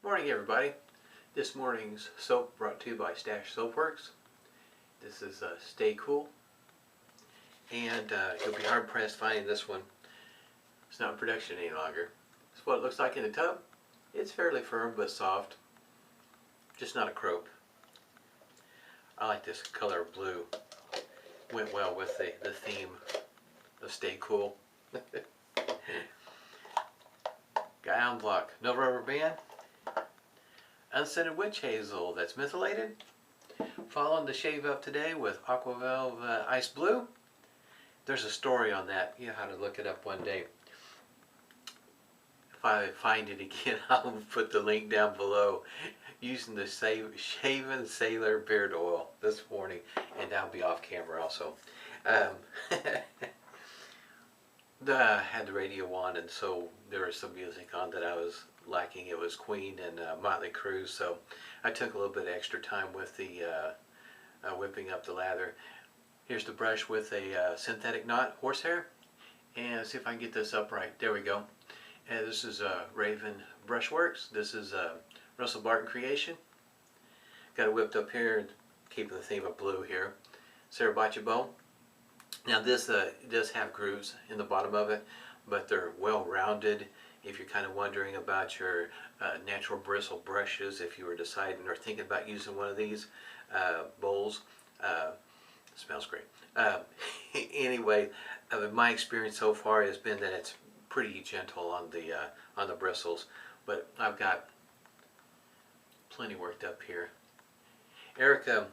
Morning everybody. This morning's soap brought to you by Stache Soapworks. This is Stay Cool, and you'll be hard pressed finding this one. It's not in production any longer. It's what it looks like in the tub. It's fairly firm but soft, just not a crope. I like this color blue. Went well with the theme of Stay Cool. Guy on block, no rubber band. Unscented witch hazel that's methylated. Following the shave up today with Aqua Velva Ice Blue. There's a story on that. You have to look it up one day. If I find it again, I'll put the link down below. Using the Shaven Sailor Beard oil this morning, and that'll be off camera also. I had the radio on, and so there was some music on that I was liking. It was Queen and Motley Crue, so I took a little bit of extra time with the whipping up the lather. Here's the brush with a synthetic knot horsehair, and see if I can get this upright. There we go. And this is Raven Brushworks. This is Russell Barton creation. Got it whipped up here, keeping the theme of blue here. Sarabachi bow. Now this does have grooves in the bottom of it, but they're well rounded. If you're kind of wondering about your natural bristle brushes, if you were deciding or thinking about using one of these bowls, smells great. Anyway, my experience so far has been that it's pretty gentle on the bristles, but I've got plenty worked up here. Erica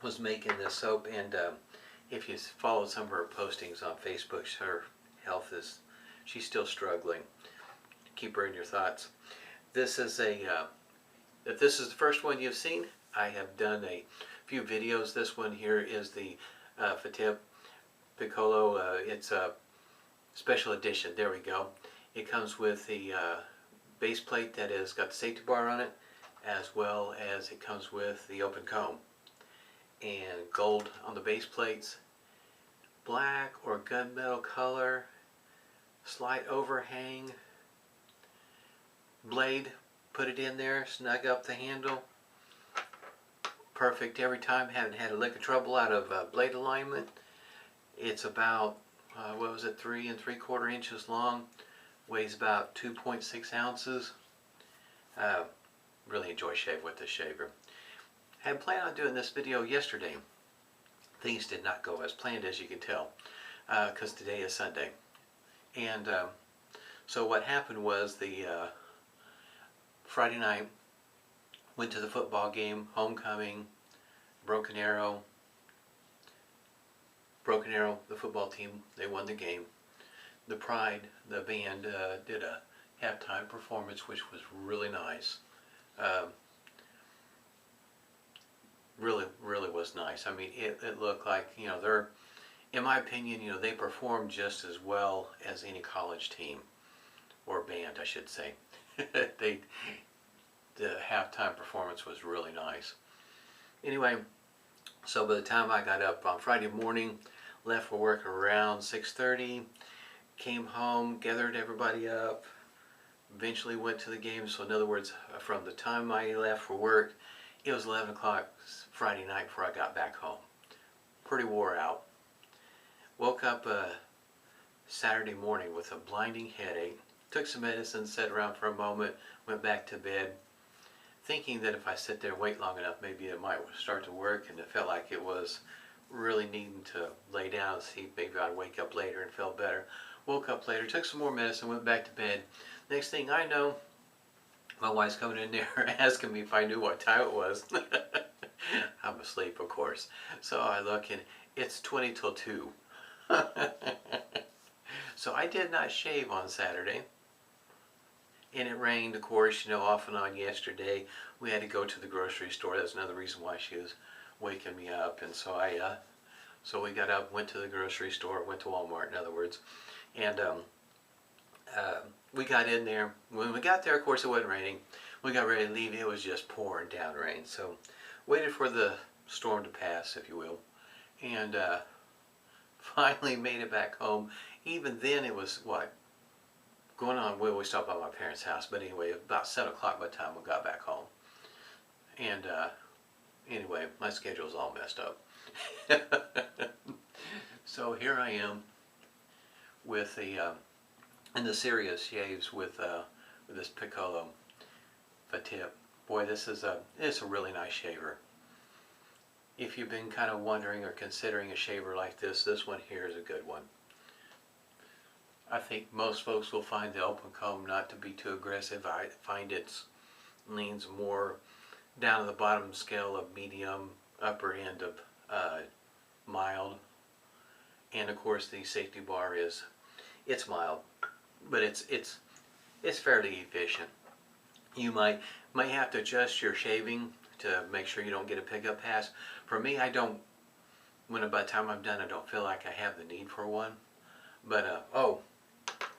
was making this soap, and if you follow some of her postings on Facebook, her health is, she's still struggling. Keep her in your thoughts. This is if this is the first one you've seen, I have done a few videos. This one here is the Fatip Piccolo. It's a special edition. There we go. It comes with the base plate that has got the safety bar on it, as well as it comes with the open comb. And gold on the base plates, black or gunmetal color, slight overhang, blade, put it in there, snug up the handle, perfect every time. Haven't had a lick of trouble out of blade alignment. It's about what was it, 3 3/4 inches long, weighs about 2.6 ounces. Really enjoy shave with this shaver. I had planned on doing this video yesterday. Things did not go as planned, as you can tell, because today is Sunday. And so what happened was the Friday night, went to the football game, homecoming, Broken Arrow, the football team, they won the game. The Pride, the band, did a halftime performance, which was really nice. Really was nice. I mean, it looked like, you know, they're, in my opinion, you know, they performed just as well as any college team, or band, I should say. The halftime performance was really nice. Anyway, so by the time I got up on Friday morning, left for work around 6:30, came home, gathered everybody up, eventually went to the game. So in other words, from the time I left for work, it was 11 o'clock Friday night before I got back home. Pretty wore out. Woke up Saturday morning with a blinding headache. Took some medicine, sat around for a moment, went back to bed, thinking that if I sit there and wait long enough, maybe it might start to work, and it felt like it was really needing to lay down and see if maybe I'd wake up later and feel better. Woke up later, took some more medicine, went back to bed. Next thing I know, my wife's coming in there asking me if I knew what time it was. I'm asleep, of course. So I look, and it's 20 till 2. So I did not shave on Saturday. And it rained, of course, you know, off and on yesterday. We had to go to the grocery store. That's another reason why she was waking me up. And so so we got up, went to the grocery store, went to Walmart, in other words. And we got in there. When we got there, of course, it wasn't raining. We got ready to leave. It was just pouring down rain. So waited for the storm to pass, if you will. And finally made it back home. Even then, it was, what, going on, we always stopped by my parents' house, but anyway, about 7 o'clock by the time we got back home. And anyway, my schedule's all messed up. So here I am with in the serious shaves with this Piccolo Fatip. Boy, it's a really nice shaver. If you've been kind of wondering or considering a shaver like this one here is a good one. I think most folks will find the open comb not to be too aggressive. I find it leans more down to the bottom scale of medium, upper end of mild. And of course the safety bar it's mild, but it's fairly efficient. You might have to adjust your shaving to make sure you don't get a pickup pass. For me, I don't, by the time I'm done, I don't feel like I have the need for one. But, oh,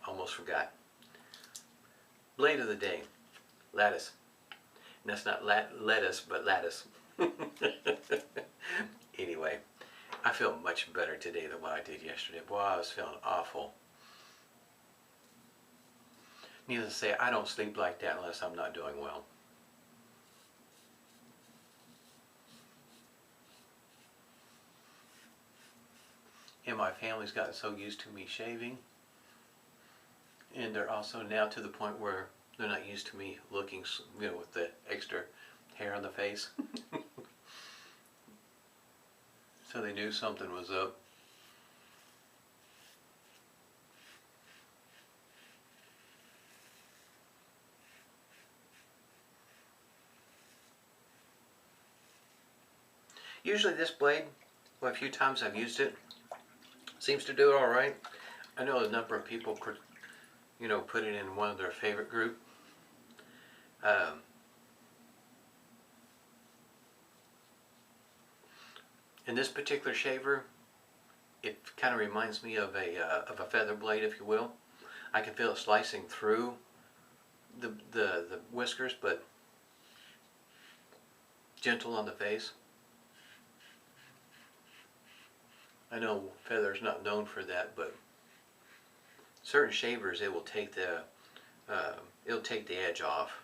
almost forgot. Blade of the day, Ladas. And that's not lettuce, but Ladas. Anyway, I feel much better today than what I did yesterday. Boy, I was feeling awful. Needless to say, I don't sleep like that unless I'm not doing well. And my family's gotten so used to me shaving, and they're also now to the point where they're not used to me looking, with the extra hair on the face. So they knew something was up. Usually this blade, well, a few times I've used it, seems to do it all right. I know a number of people could, put it in one of their favorite group. In this particular shaver, it kind of reminds me of a feather blade, if you will. I can feel it slicing through the whiskers, but gentle on the face. I know feather's not known for that, but certain shavers, it will take the edge off.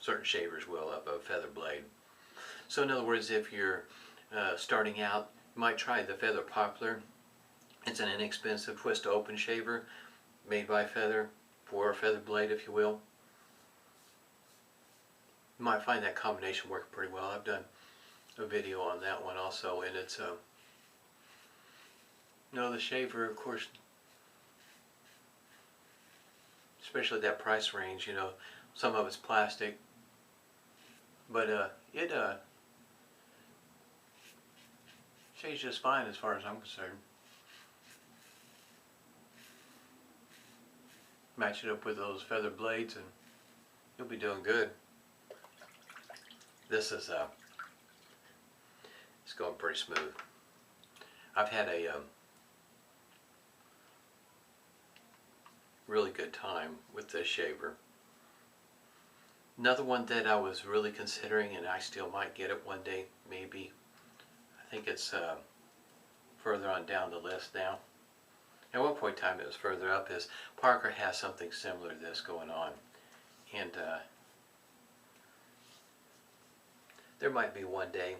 Certain shavers will of a feather blade. So in other words, if you're starting out, you might try the Feather Poplar. It's an inexpensive twist to open shaver made by Feather for a feather blade, if you will. You might find that combination work pretty well. I've done a video on that one also, and it's the shaver, of course, especially that price range, some of it's plastic, but it shaves just fine as far as I'm concerned. Match it up with those feather blades and you'll be doing good. This is it's going pretty smooth. I've had a really good time with this shaver. Another one that I was really considering, and I still might get it one day, maybe. I think it's further on down the list now. At one point in time it was further up, is Parker has something similar to this going on. And there might be one day.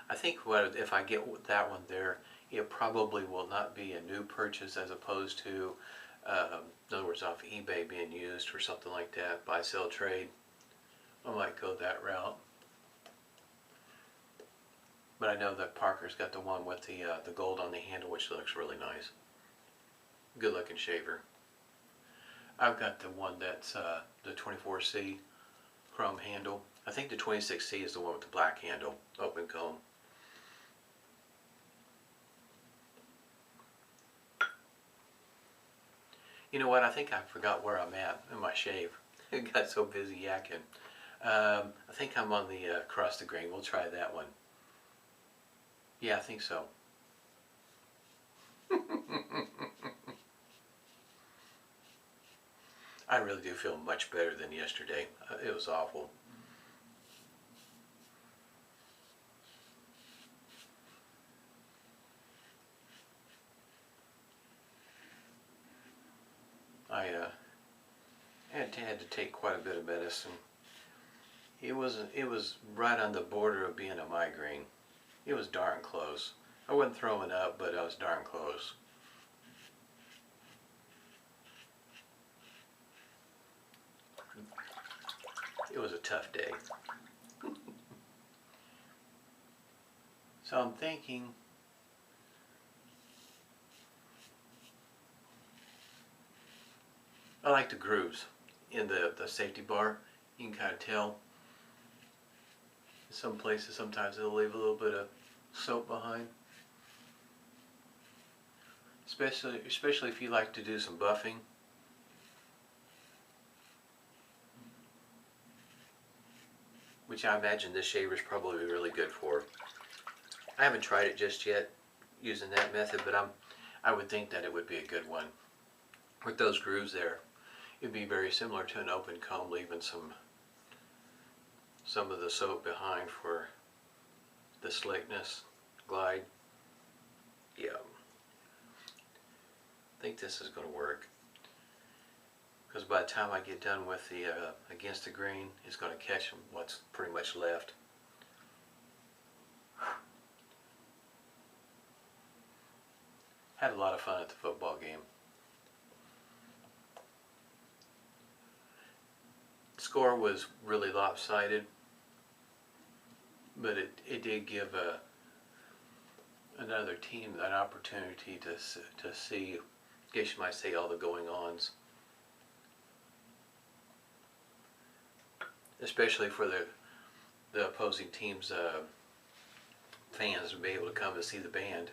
I think if I get that one there, it probably will not be a new purchase as opposed to in other words, off eBay being used or something like that, buy, sell, trade. I might go that route. But I know that Parker's got the one with the gold on the handle, which looks really nice. Good looking shaver. I've got the one that's the 24C chrome handle. I think the 26C is the one with the black handle, open comb. You know what, I think I forgot where I'm at in my shave. I got so busy yakking. I think I'm on the across the grain. We'll try that one. Yeah, I think so. I really do feel much better than yesterday. It was awful. I had to take quite a bit of medicine. It was right on the border of being a migraine. It was darn close. I wasn't throwing up, but I was darn close. It was a tough day. So I'm thinking, I like the grooves in the safety bar. You can kind of tell. Some places sometimes they'll leave a little bit of soap behind. Especially if you like to do some buffing. Which I imagine this shaver is probably really good for. I haven't tried it just yet using that method, but I would think that it would be a good one. With those grooves there, it'd be very similar to an open comb, leaving some of the soap behind for the slickness, glide. Yeah. I think this is going to work. Because by the time I get done with the against the grain, it's going to catch what's pretty much left. Had a lot of fun at the football game. The score was really lopsided, but it did give another team an opportunity to see, I guess you might say, all the going-ons. Especially for the opposing team's fans to be able to come to see the band.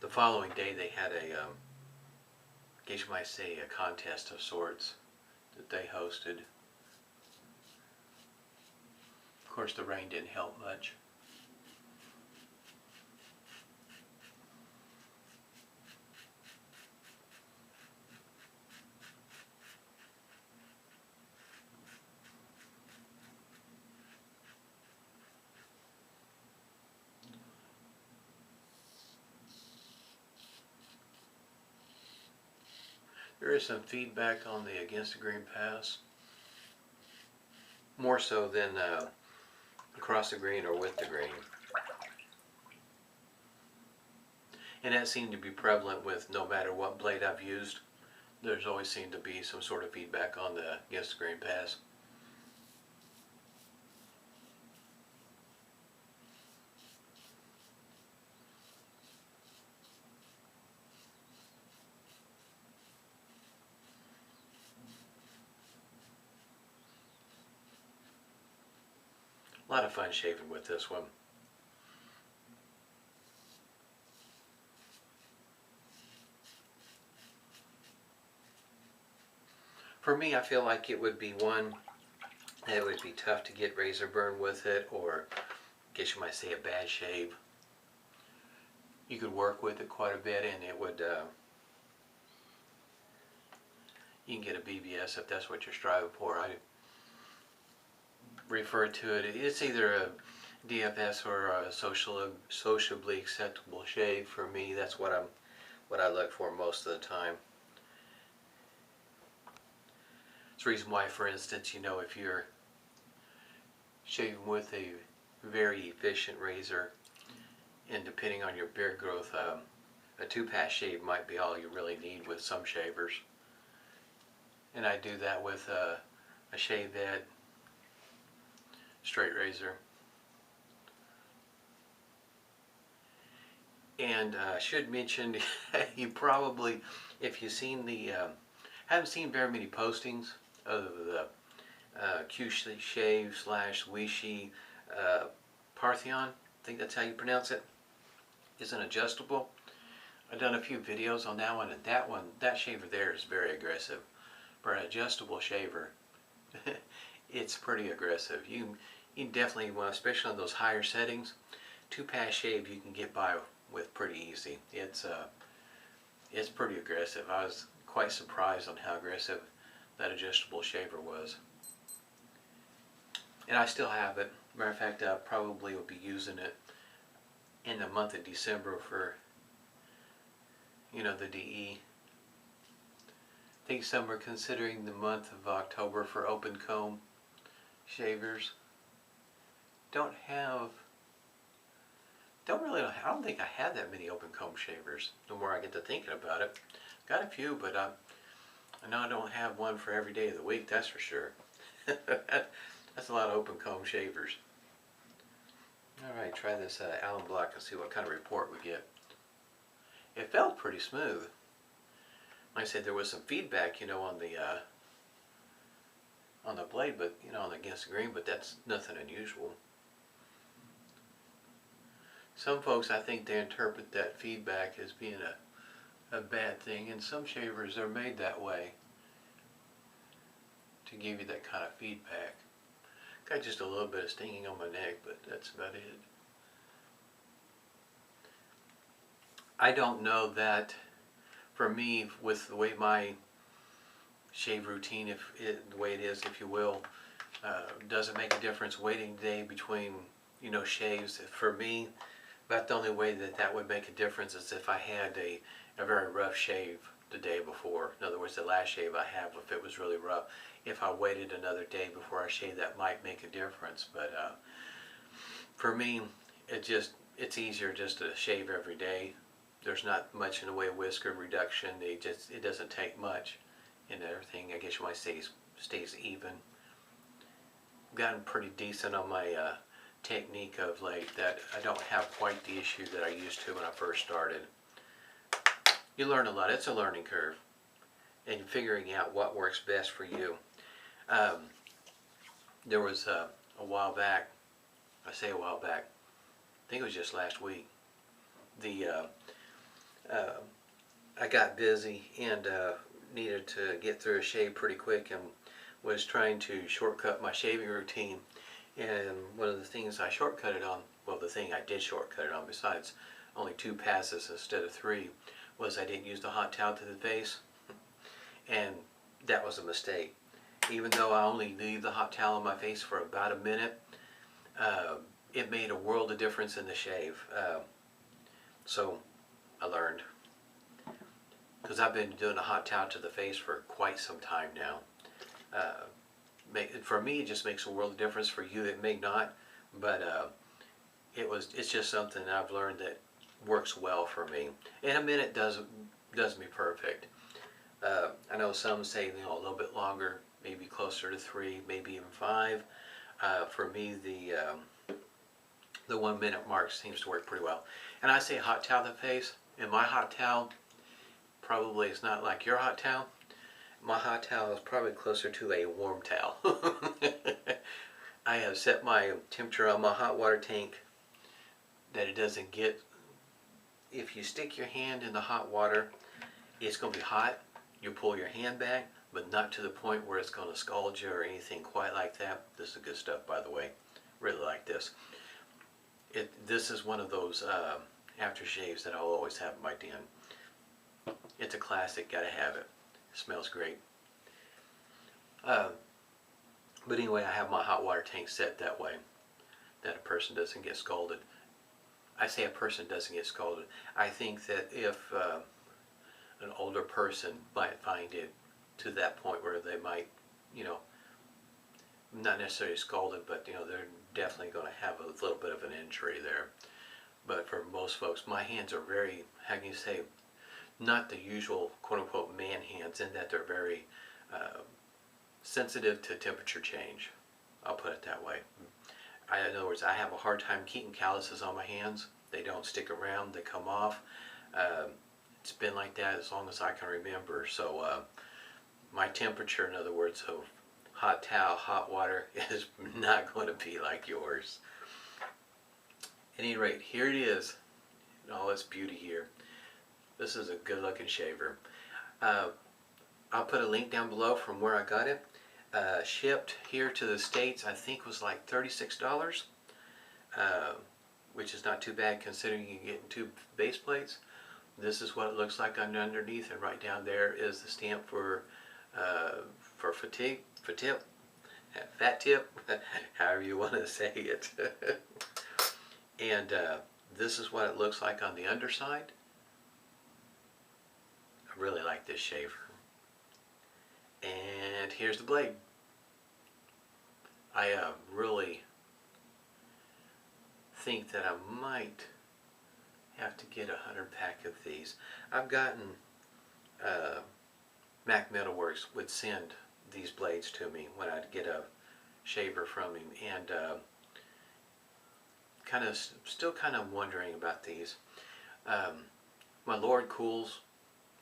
The following day they had I guess you might say, a contest of sorts that they hosted. Of course, the rain didn't help much. There is some feedback on the against the grain pass, more so than across the grain or with the grain. And that seemed to be prevalent with no matter what blade I've used. There's always seemed to be some sort of feedback on the against the grain pass. A lot of fun shaving with this one. For me, I feel like it would be one that it would be tough to get razor burn with it, or I guess you might say a bad shave. You could work with it quite a bit and it would, you can get a BBS if that's what you're striving for. I refer to it, it's either a DFS or a sociably acceptable shave. For me, that's what I look for most of the time. It's the reason why, for instance, you know, if you're shaving with a very efficient razor, and depending on your beard growth, a 2-pass shave might be all you really need with some shavers. And I do that with a shave head straight razor. And I should mention, you probably, if you've seen the, haven't seen very many postings of the Q-Shave / Wishi Parthenon, I think that's how you pronounce it, is an adjustable. I've done a few videos on that one, and that shaver there is very aggressive. For an adjustable shaver, it's pretty aggressive. You definitely want, especially on those higher settings, 2-pass shave you can get by with pretty easy. It's pretty aggressive. I was quite surprised on how aggressive that adjustable shaver was. And I still have it. Matter of fact, I probably will be using it in the month of December for, you know, the DE think some are considering the month of October for open comb shavers. Don't really know. I don't think I had that many open comb shavers. The more I get to thinking about it, got a few, but I know I don't have one for every day of the week. That's for sure. That's a lot of open comb shavers. All right, try this Allen Block and see what kind of report we get. It felt pretty smooth. Like I said, there was some feedback, you know, on the blade, but you know, against the grain, but that's nothing unusual. Some folks, I think they interpret that feedback as being a bad thing, and some shavers are made that way to give you that kind of feedback. Got just a little bit of stinging on my neck, but that's about it. I don't know that, for me, with the way my shave routine, the way it is, if you will, does it make a difference waiting day between, you know, shaves? For me, about the only way that would make a difference is if I had a very rough shave the day before. In other words, the last shave I have, if it was really rough, if I waited another day before I shave, that might make a difference. But for me, it's easier just to shave every day. There's not much in the way of whisker reduction. It doesn't take much, and everything, I guess you might say, stays even. Gotten pretty decent on my technique of late, that I don't have quite the issue that I used to when I first started. You learn a lot. It's a learning curve, and figuring out what works best for you. There was a while back, I say a while back, I think it was just last week, I got busy and needed to get through a shave pretty quick, and was trying to shortcut my shaving routine. And one of the things I shortcutted on, well, the thing I did shortcut it on, besides only 2 passes instead of 3, was I didn't use the hot towel to the face, and that was a mistake. Even though I only leave the hot towel on my face for about a minute, it made a world of difference in the shave. So I learned, because I've been doing a hot towel to the face for quite some time now. For me, it just makes a world of difference. For you, it may not, but it's just something I've learned that works well for me. And a minute does me perfect. I know some say, you know, a little bit longer, maybe closer to 3, maybe even 5. For me, the 1 minute mark seems to work pretty well. And I say hot towel to the face, and my hot towel probably is not like your hot towel. My hot towel is probably closer to a warm towel. I have set my temperature on my hot water tank that it doesn't get, if you stick your hand in the hot water, it's going to be hot. You pull your hand back, but not to the point where it's going to scald you or anything quite like that. This is good stuff, by the way. Really like this. This is one of those aftershaves that I'll always have in my den. It's a classic, gotta have it. Smells great. But anyway, I have my hot water tank set that way, that a person doesn't get scalded. I say a person doesn't get scalded. I think that if an older person might find it to that point where they might, you know, not necessarily scalded, but you know, they're definitely going to have a little bit of an injury there. But for most folks, my hands are very, how can you say, not the usual quote-unquote man hands, in that they're very sensitive to temperature change. I'll put it that way. In other words, I have a hard time keeping calluses on my hands. They don't stick around, they come off. It's been like that as long as I can remember. So my temperature, in other words, of hot towel, hot water, is not going to be like yours. At any rate, here it is in all its beauty here. This is a good looking shaver. I'll put a link down below from where I got it. Shipped here to the States, I think was like $36, which is not too bad considering you get 2 base plates. This is what it looks like underneath, and right down there is the stamp for Fatip, Fat Tip, however you want to say it. And this is what it looks like on the underside. I really like this shaver. And here's the blade. I really think that I might have to get 100 pack of these. I've gotten Mac Metalworks would send these blades to me when I'd get a shaver from him, and still kind of wondering about these. My Lord Cools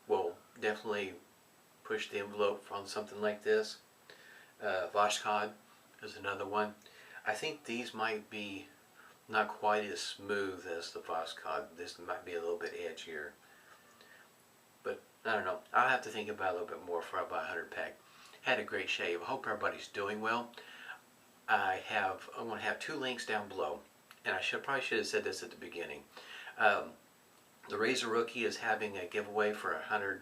will definitely push the envelope on something like this. Voshkod is another one. I think these might be not quite as smooth as the Voshkod. This might be a little bit edgier. But I don't know. I'll have to think about it a little bit more before I buy a 100 pack. Had a great shave. I hope everybody's doing well. I'm going to have 2 links down below. And I probably should have said this at the beginning. The Razor Rookie is having a giveaway for 100.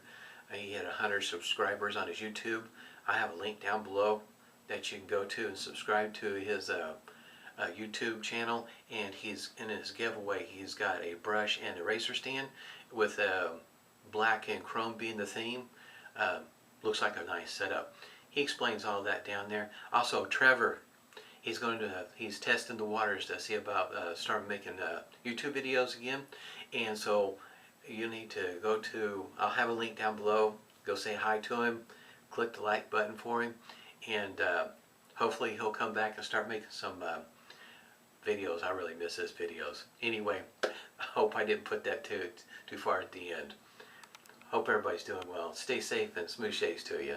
He had 100 subscribers on his YouTube. I have a link down below that you can go to and subscribe to his YouTube channel. And he's in his giveaway. He's got a brush and a razor stand with black and chrome being the theme. Looks like a nice setup. He explains all that down there. Also, Trevor. He's testing the waters to see about starting making YouTube videos again, and so you need to go to, I'll have a link down below, go say hi to him, click the like button for him, and hopefully he'll come back and start making some videos. I really miss his videos. Anyway, I hope I didn't put that too far at the end. Hope everybody's doing well. Stay safe and smooth shaves to you.